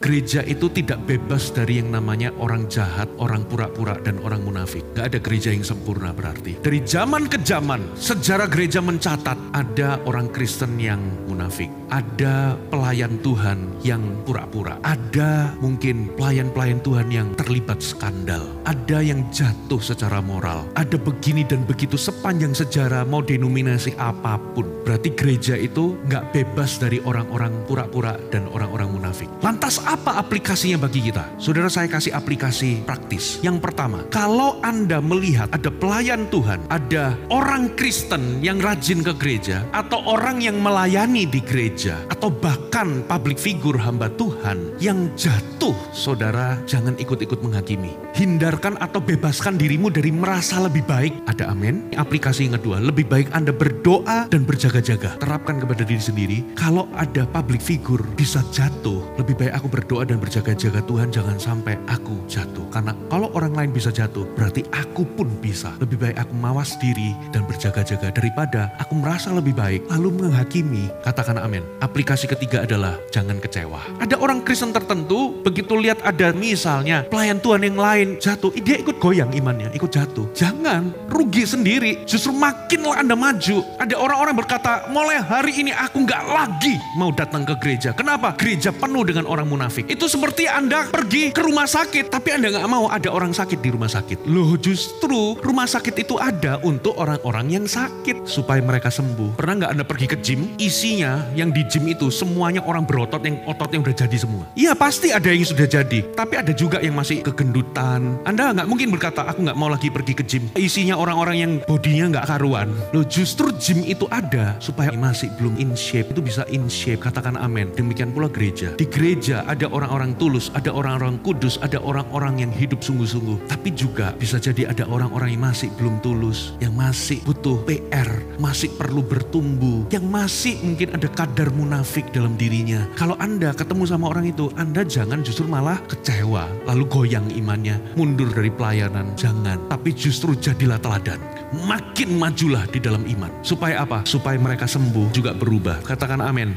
Gereja itu tidak bebas dari yang namanya orang jahat, orang pura-pura, dan orang munafik. Gak ada gereja yang sempurna berarti. Dari zaman ke zaman, sejarah gereja mencatat ada orang Kristen yang munafik. Ada pelayan Tuhan yang pura-pura. Ada mungkin pelayan-pelayan Tuhan yang terlibat skandal. Ada yang jatuh secara moral. Ada begini dan begitu sepanjang sejarah, mau denominasi apapun. Berarti gereja itu gak bebas dari orang-orang pura-pura dan orang-orang munafik. Lantas apa aplikasinya bagi kita? Saudara, saya kasih aplikasi praktis. Yang pertama, kalau Anda melihat ada pelayan Tuhan, ada orang Kristen yang rajin ke gereja, atau orang yang melayani di gereja, atau bahkan public figure hamba Tuhan yang jatuh, saudara jangan ikut-ikut menghakimi. Hindarkan atau bebaskan dirimu dari merasa lebih baik. Ada amin? Aplikasi yang kedua, lebih baik Anda berdoa dan berjaga-jaga. Terapkan kepada diri sendiri, kalau ada public figure bisa jatuh, lebih baik aku berdoa dan berjaga-jaga, Tuhan jangan sampai aku jatuh. Karena kalau orang lain bisa jatuh, berarti aku pun bisa. Lebih baik aku mawas diri dan berjaga-jaga daripada aku merasa lebih baik lalu menghakimi. Katakan amin. Aplikasi ketiga adalah jangan kecewa. Ada orang Kristen tertentu begitu lihat ada misalnya pelayan Tuhan yang lain jatuh, dia ikut goyang imannya, ikut jatuh. Jangan, rugi sendiri. Justru makinlah Anda maju. Ada orang-orang berkata, mulai hari ini aku gak lagi mau datang ke gereja. Kenapa? Gereja penuh dengan orang munafik. Itu seperti Anda pergi ke rumah sakit, tapi Anda gak mau ada orang sakit di rumah sakit. Loh, justru rumah sakit itu ada untuk orang-orang yang sakit, supaya mereka sembuh. Pernah gak Anda pergi ke gym? Isinya yang di gym itu semuanya orang berotot yang ototnya udah jadi semua. Iya, pasti ada yang sudah jadi, tapi ada juga yang masih kegendutan. Anda gak mungkin berkata, aku gak mau lagi pergi ke gym. Isinya orang-orang yang bodinya gak karuan. Loh, justru gym itu ada supaya masih belum in shape, itu bisa in shape. Katakan amin. Demikian pula gereja. Di gereja ada orang-orang tulus, ada orang-orang kudus, ada orang-orang yang hidup sungguh-sungguh. Tapi juga bisa jadi ada orang-orang yang masih belum tulus, yang masih butuh PR, masih perlu bertumbuh, yang masih mungkin ada kadar munafik dalam dirinya. Kalau Anda ketemu sama orang itu, Anda jangan justru malah kecewa, lalu goyang imannya, mundur dari pelayanan. Jangan, tapi justru jadilah teladan. Makin majulah di dalam iman. Supaya apa? Supaya mereka sembuh juga berubah. Katakan amin.